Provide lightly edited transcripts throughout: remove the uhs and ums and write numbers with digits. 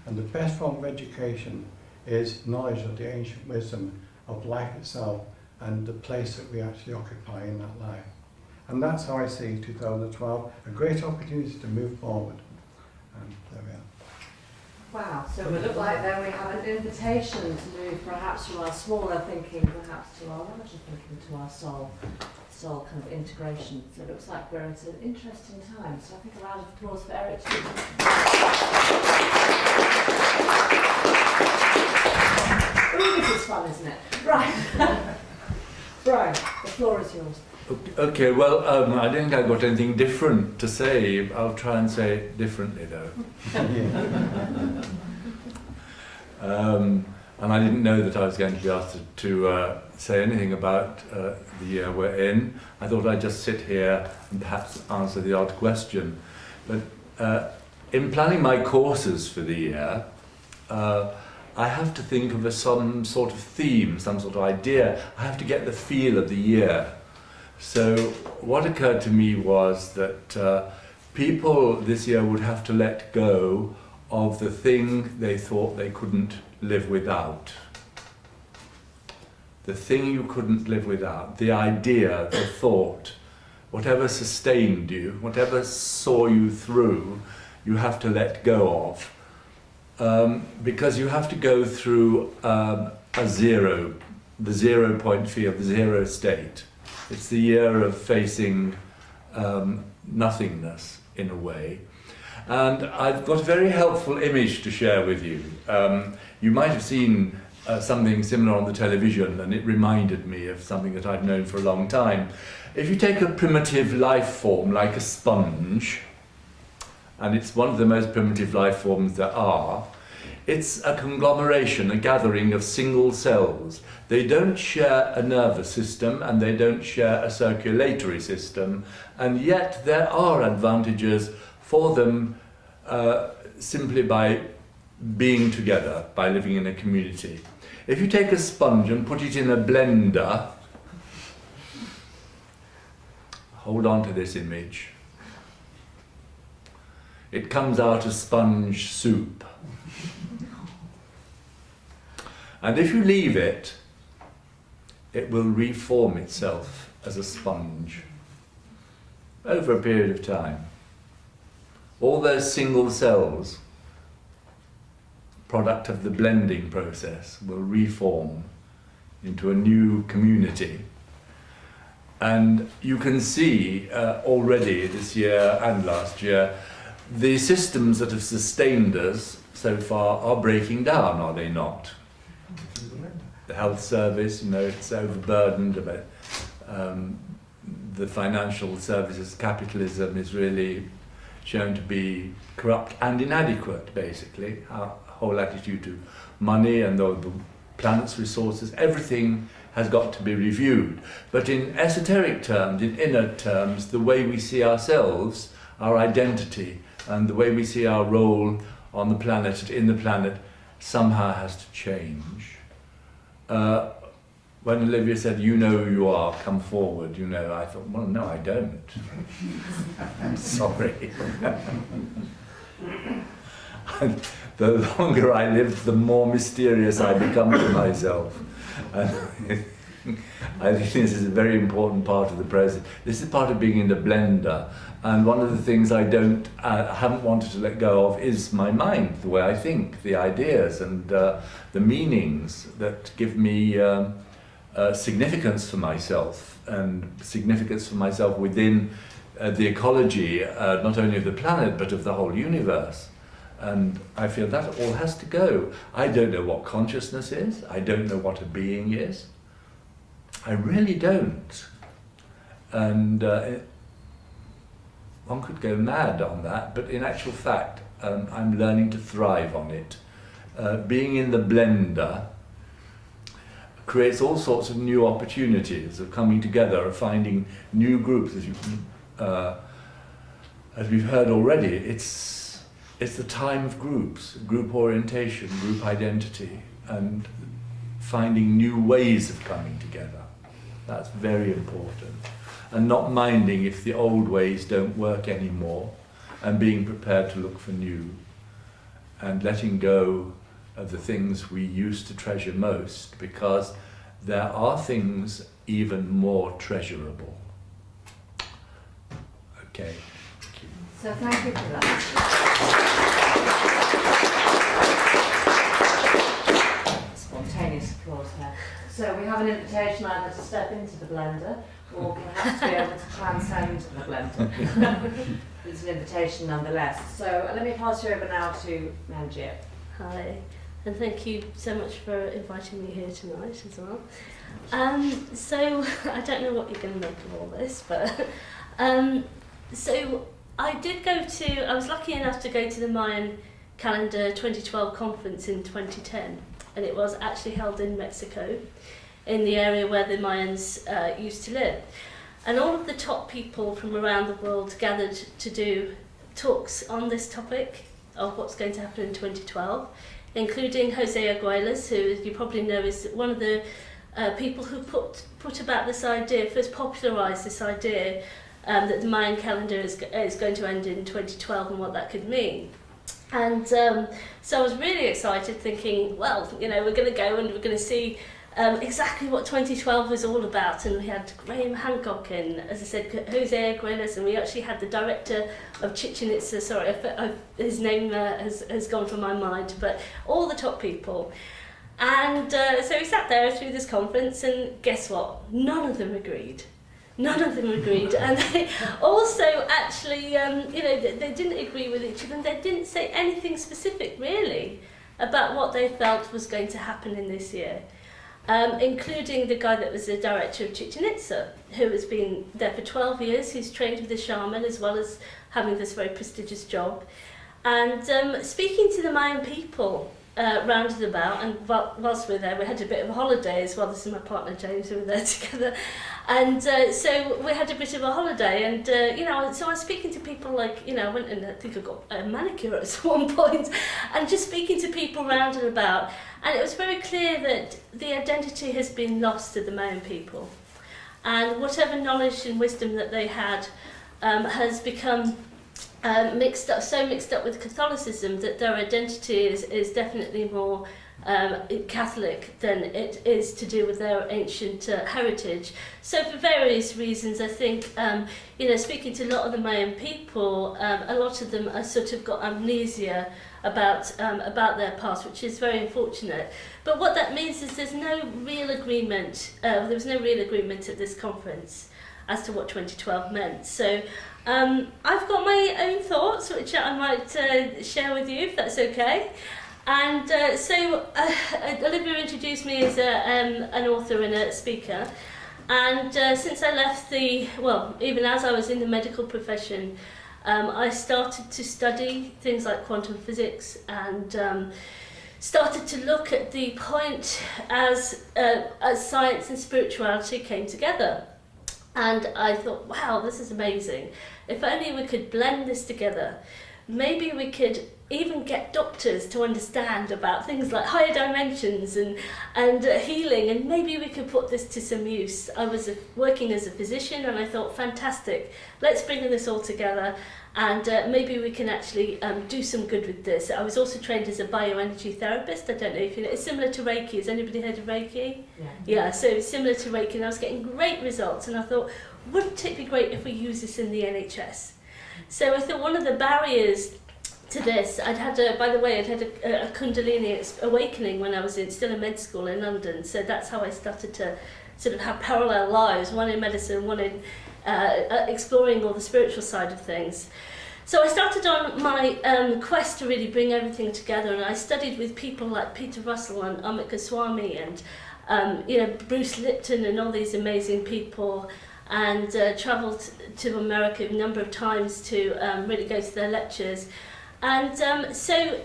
And the best form of education is knowledge of the ancient wisdom of life itself and the place that we actually occupy in that life. And that's how I see 2012, a great opportunity to move forward. And there we are. Wow, so it look like then we have an invitation to move perhaps from our smaller thinking, perhaps to our larger thinking, to our soul kind of integration. So it looks like we're at an interesting time. So I think a round of applause for Eric. Ooh, this is fun, isn't it? Right. Brian, the floor is yours. Okay, well, I don't think I've got anything different to say. I'll try and say it differently, though. And I didn't know that I was going to be asked to say anything about the year we're in. I thought I'd just sit here and perhaps answer the odd question. But in planning my courses for the year, I have to think of some sort of theme, some sort of idea. I have to get the feel of the year. So what occurred to me was that people this year would have to let go of the thing they thought they couldn't live without. The thing you couldn't live without, the idea, the thought, whatever sustained you, whatever saw you through, you have to let go of. Because you have to go through the 0 point field, the zero state. It's the year of facing nothingness, in a way. And I've got a very helpful image to share with you. You might have seen something similar on the television, and it reminded me of something that I've known for a long time. If you take a primitive life form like a sponge, and it's one of the most primitive life forms there are, it's a conglomeration, a gathering of single cells. They don't share a nervous system and they don't share a circulatory system, and yet there are advantages for them simply by being together, by living in a community. If you take a sponge and put it in a blender, hold on to this image, it comes out a sponge soup. And if you leave it, it will reform itself as a sponge over a period of time. All those single cells, product of the blending process, will reform into a new community. And you can see already this year and last year, the systems that have sustained us so far are breaking down, are they not? The health service, it's overburdened. The financial services, capitalism is really shown to be corrupt and inadequate, basically. Our whole attitude to money and the planet's resources, everything has got to be reviewed. But in esoteric terms, in inner terms, the way we see ourselves, our identity, and the way we see our role on the planet, in the planet, somehow has to change. When Olivia said, "You know who you are, come forward," I thought, well, no, I don't. I'm sorry. And the longer I live, the more mysterious I become to myself. And I think this is a very important part of the process. This is part of being in the blender. And one of the things I haven't wanted to let go of is my mind, the way I think, the ideas and the meanings that give me significance for myself, and significance for myself within the ecology, not only of the planet, but of the whole universe. And I feel that all has to go. I don't know what consciousness is. I don't know what a being is. I really don't. And one could go mad on that, but in actual fact, I'm learning to thrive on it. Being in the blender creates all sorts of new opportunities of coming together, of finding new groups. As we've heard already, it's the time of groups, group orientation, group identity, and finding new ways of coming together. That's very important. And not minding if the old ways don't work anymore, and being prepared to look for new. and letting go of the things we used to treasure most, because there are things even more treasurable. Okay. Thank you. So thank you for that. Spontaneous applause there. So we have an invitation either to step into the blender or perhaps to be able to transcend the blender. It's an invitation nonetheless. So let me pass you over now to Manjit. Hi, and thank you so much for inviting me here tonight as well. So I don't know what you're going to make of all this, but so I was lucky enough to go to the Mayan Calendar 2012 conference in 2010, and it was actually held in Mexico, in the area where the Mayans used to live. And all of the top people from around the world gathered to do talks on this topic of what's going to happen in 2012, including Jose Arguelles, who, as you probably know, is one of the people who put about this idea, first popularised this idea that the Mayan calendar is going to end in 2012 and what that could mean. And so I was really excited, thinking, well, you know, we're going to go and we're going to see exactly what 2012 was all about. And we had Graham Hancock and, as I said, Jose Arguelles, and we actually had the director of Chichen Itza, sorry, his name has gone from my mind, but all the top people. And so we sat there through this conference, and guess what? None of them agreed. None of them agreed, and they also actually, they didn't agree with each other, and they didn't say anything specific, really, about what they felt was going to happen in this year. Including the guy that was the director of Chichen Itza, who has been there for 12 years, who's trained with a shaman as well as having this very prestigious job. And speaking to the Mayan people rounded about, and whilst we were there, we had a bit of a holiday as well. This is my partner James, we were there together. And so we had a bit of a holiday, and so I was speaking to people, like, I went and I think I got a manicure at one point, and just speaking to people round and about. And it was very clear that the identity has been lost to the Mayan people. And whatever knowledge and wisdom that they had has become mixed up with Catholicism, that their identity is definitely more Catholic than it is to do with their ancient heritage. So for various reasons, I think, speaking to a lot of the Mayan people, a lot of them are sort of got amnesia about their past, which is very unfortunate. But what that means is there's no real agreement. There was no real agreement at this conference as to what 2012 meant. So I've got my own thoughts, which I might share with you, if that's okay. And so Olivia introduced me as an author and a speaker. And since I left even as I was in the medical profession, I started to study things like quantum physics and started to look at the point as science and spirituality came together. And I thought, wow, this is amazing. If only we could blend this together. Maybe we could even get doctors to understand about things like higher dimensions and healing, and maybe we could put this to some use. I was working as a physician, and I thought, fantastic, let's bring this all together, and maybe we can actually do some good with this. I was also trained as a bioenergy therapist. I don't know if you know, it's similar to Reiki. Has anybody heard of Reiki? Yeah, so it's similar to Reiki, and I was getting great results, and I thought, wouldn't it be great if we use this in the NHS? So I thought one of the barriers to this, I'd had a Kundalini awakening when I was still in med school in London, so that's how I started to sort of have parallel lives, one in medicine, one in exploring all the spiritual side of things. So I started on my quest to really bring everything together, and I studied with people like Peter Russell and Amit Goswami and Bruce Lipton and all these amazing people, and travelled to America a number of times to really go to their lectures. And so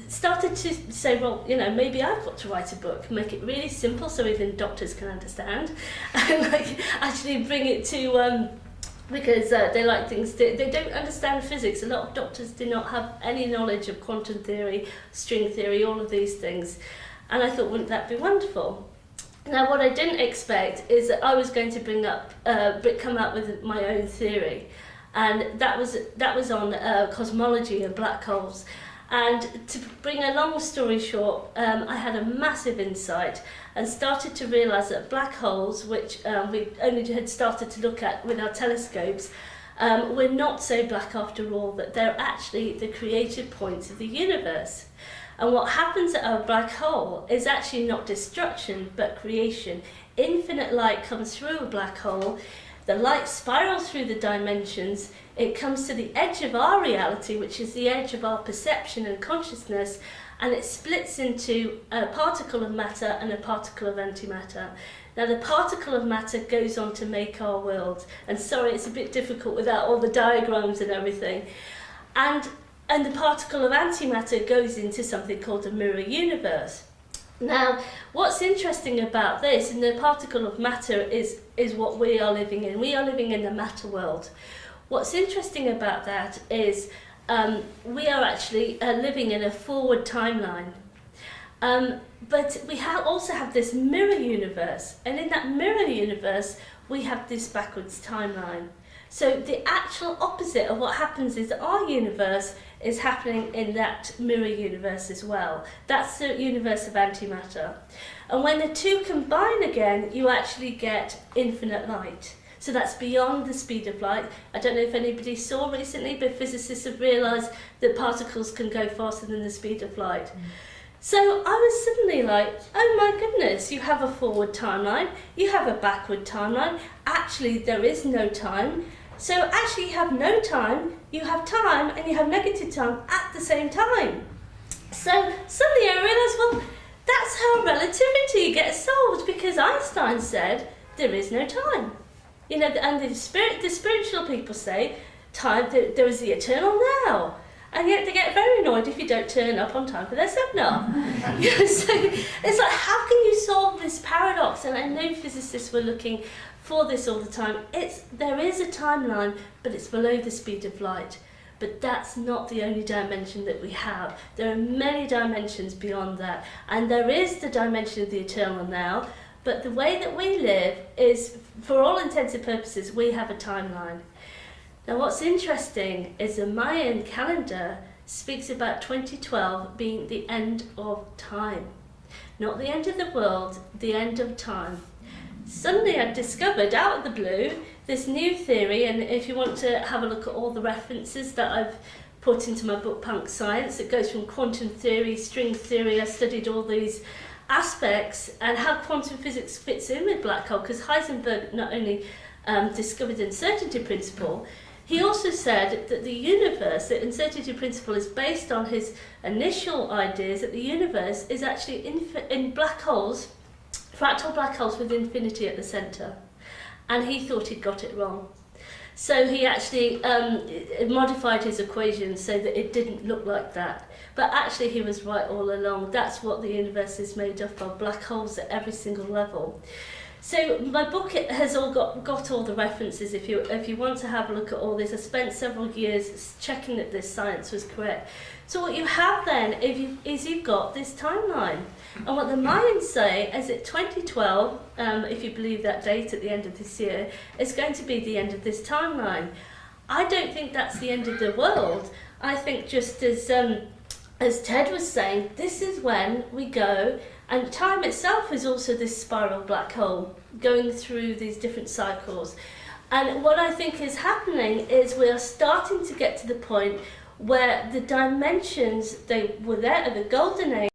started to say, well, maybe I've got to write a book, make it really simple so even doctors can understand, and actually bring it to, because they like things, they don't understand physics. A lot of doctors do not have any knowledge of quantum theory, string theory, all of these things. And I thought, wouldn't that be wonderful? Now, what I didn't expect is that I was going to come out with my own theory. And that was on cosmology and black holes. And to bring a long story short, I had a massive insight and started to realise that black holes, which we only had started to look at with our telescopes, we're not so black after all, that they're actually the creative points of the universe. And what happens at our black hole is actually not destruction, but creation. Infinite light comes through a black hole, the light spirals through the dimensions, it comes to the edge of our reality, which is the edge of our perception and consciousness, and it splits into a particle of matter and a particle of antimatter. Now the particle of matter goes on to make our world, and sorry it's a bit difficult without all the diagrams and everything, and the particle of antimatter goes into something called a mirror universe. Now what's interesting about this, and the particle of matter is what we are living in. We are living in the matter world. What's interesting about that is we are actually living in a forward timeline. But we also have this mirror universe, and in that mirror universe we have this backwards timeline. So the actual opposite of what happens is our universe is happening in that mirror universe as well. That's the universe of antimatter. And when the two combine again, you actually get infinite light. So that's beyond the speed of light. I don't know if anybody saw recently, but physicists have realised that particles can go faster than the speed of light. So I was suddenly like, oh my goodness, you have a forward timeline, you have a backward timeline, actually there is no time. So actually you have no time, you have time, and you have negative time at the same time. So suddenly I realised, well, that's how relativity gets solved, because Einstein said there is no time. You know, and the spiritual people say time, there is the eternal now. And yet they get very annoyed if you don't turn up on time for their seminar. You know, so it's like, how can you solve this paradox? And I know physicists were looking for this all the time. There is a timeline, but it's below the speed of light. But that's not the only dimension that we have. There are many dimensions beyond that. And there is the dimension of the eternal now. But the way that we live is, for all intents and purposes, we have a timeline. Now what's interesting is the Mayan calendar speaks about 2012 being the end of time. Not the end of the world, the end of time. Suddenly I discovered, out of the blue, this new theory, and if you want to have a look at all the references that I've put into my book Punk Science, it goes from quantum theory, string theory, I studied all these aspects and how quantum physics fits in with black hole, because Heisenberg not only discovered the uncertainty principle, he also said that the universe, the uncertainty principle, is based on his initial ideas that the universe is actually in black holes, fractal black holes with infinity at the centre. And he thought he'd got it wrong. So he actually modified his equations so that it didn't look like that. But actually he was right all along. That's what the universe is made up of, black holes at every single level. So my book has all got all the references. If you want to have a look at all this, I spent several years checking that this science was correct. So what you have then is you've got this timeline. And what the Mayans say is that 2012, if you believe that date at the end of this year, is going to be the end of this timeline. I don't think that's the end of the world. I think, just as Ted was saying, this is when we go. And time itself is also this spiral black hole going through these different cycles. And what I think is happening is we are starting to get to the point where the dimensions, they were there at the golden age,